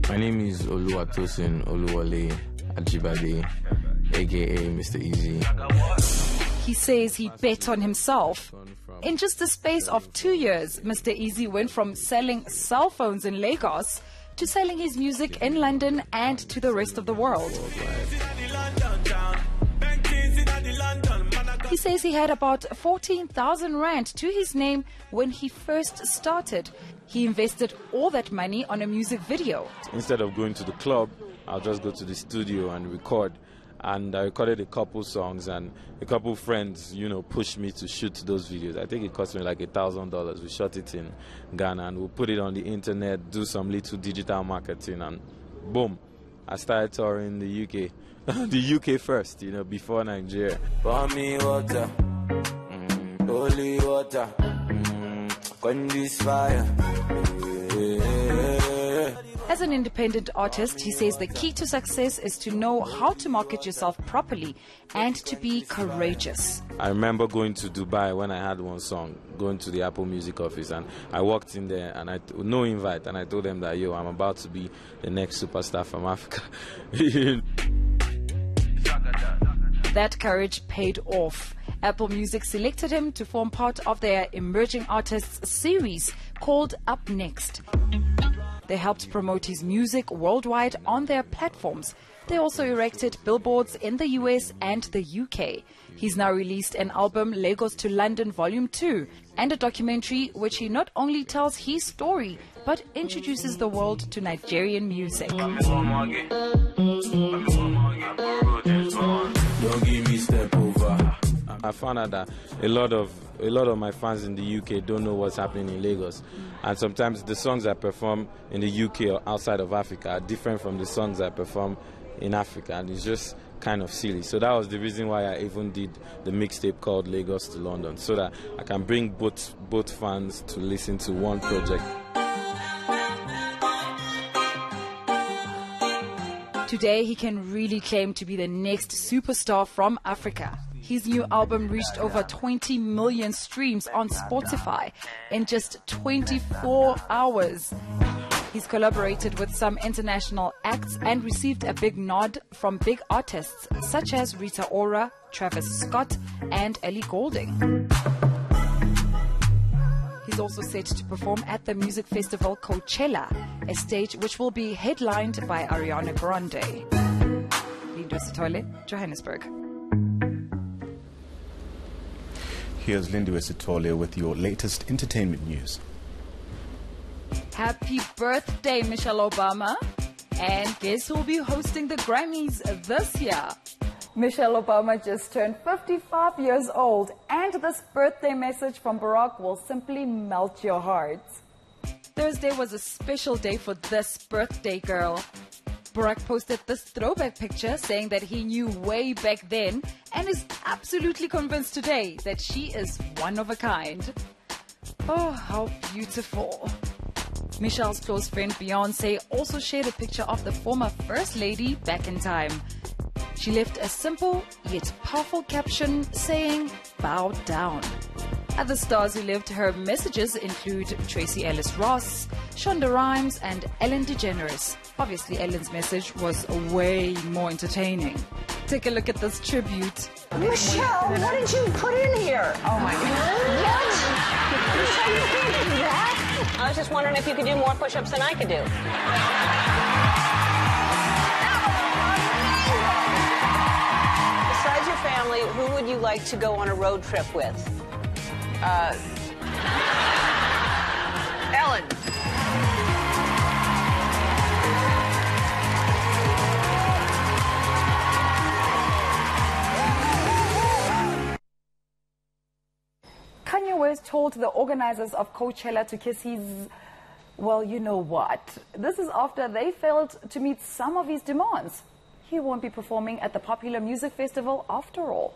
My name is Oluwatosin Oluwole Ajibade, aka Mr. Easy. He says he bet on himself. In just the space of 2 years, Mr. Easy went from selling cell phones in Lagos to selling his music in London and to the rest of the world. He says he had about 14,000 rand to his name when he first started. He invested all that money on a music video. Instead of going to the club, I'll just go to the studio and record. And I recorded a couple songs, and a couple friends, pushed me to shoot those videos. I think it cost me like $1,000. We shot it in Ghana, and we put it on the internet, do some little digital marketing, and boom, I started touring the UK. The UK first, before Nigeria. Pour me water, holy water, quench this fire. As an independent artist, he says the key to success is to know how to market yourself properly and to be courageous. I remember going to Dubai when I had one song, going to the Apple Music office, and I walked in there and no invite, and I told them that, I'm about to be the next superstar from Africa. That courage paid off. Apple Music selected him to form part of their Emerging Artists series called Up Next. They helped promote his music worldwide on their platforms. They also erected billboards in the US and the UK. He's now released an album, Lagos to London Volume 2, and a documentary which he not only tells his story, but introduces the world to Nigerian music. Don't give me step over. I found out that a lot of my fans in the UK don't know what's happening in Lagos, and sometimes the songs I perform in the UK or outside of Africa are different from the songs I perform in Africa, and it's just kind of silly. So that was the reason why I even did the mixtape called Lagos to London, so that I can bring both fans to listen to one project. Today, he can really claim to be the next superstar from Africa. His new album reached over 20 million streams on Spotify in just 24 hours. He's collaborated with some international acts and received a big nod from big artists such as Rita Ora, Travis Scott, and Ellie Goulding. He's also set to perform at the music festival Coachella, a stage which will be headlined by Ariana Grande. Lindiwe Sithole, Johannesburg. Here's Lindiwe Sithole with your latest entertainment news. Happy birthday, Michelle Obama. And guess who'll be hosting the Grammys this year? Michelle Obama just turned 55 years old, and this birthday message from Barack will simply melt your heart. Thursday was a special day for this birthday girl. Barack posted this throwback picture saying that he knew way back then and is absolutely convinced today that she is one of a kind. Oh, how beautiful. Michelle's close friend Beyonce also shared a picture of the former First Lady back in time. She left a simple yet powerful caption saying, "Bow down." Other stars who left her messages include Tracy Ellis Ross, Shonda Rhimes, and Ellen DeGeneres. Obviously, Ellen's message was way more entertaining. Take a look at this tribute. Michelle, what did you put in here? Oh my God. What? Michelle, you can't do that? I was just wondering if you could do more push-ups than I could do. Besides your family, who would you like to go on a road trip with? Ellen. Kanye West told the organizers of Coachella to kiss his, well, you know what. This is after they failed to meet some of his demands. He won't be performing at the popular music festival after all.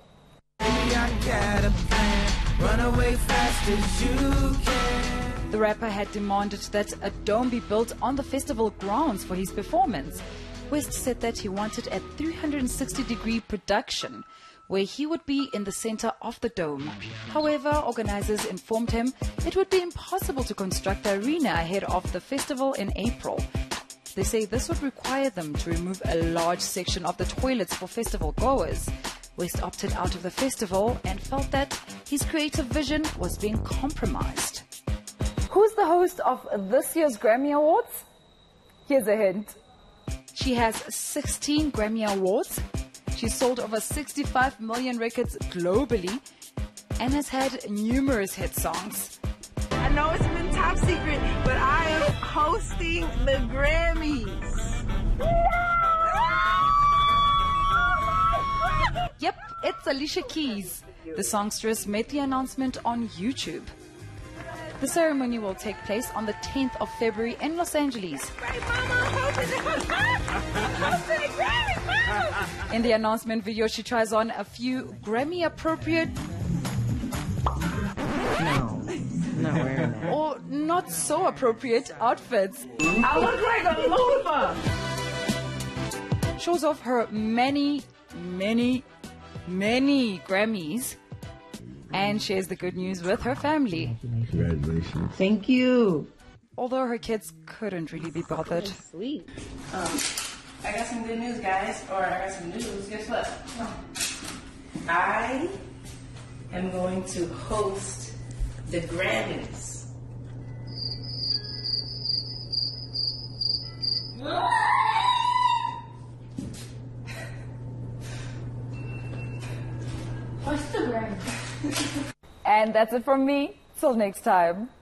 The rapper had demanded that a dome be built on the festival grounds for his performance. West said that he wanted a 360-degree production where he would be in the center of the dome. However, organizers informed him it would be impossible to construct the arena ahead of the festival in April. They say this would require them to remove a large section of the toilets for festival goers. West opted out of the festival and felt that his creative vision was being compromised. Who's the host of this year's Grammy Awards? Here's a hint. She has 16 Grammy Awards. She's sold over 65 million records globally and has had numerous hit songs. I know it's been top secret, but I am hosting the Grammys. Yep, it's Alicia Keys. The songstress made the announcement on YouTube. The ceremony will take place on the 10th of February in Los Angeles. In the announcement video, she tries on a few Grammy-appropriate or not so appropriate outfits. I look like a loser. Shows off her many Grammys and shares the good news with her family. Congratulations. Thank you. Although her kids couldn't really be bothered. Sweet. I got some good news, guys. Or I got some news. Guess what? I am going to host the Grammys. And that's it from me. Till next time.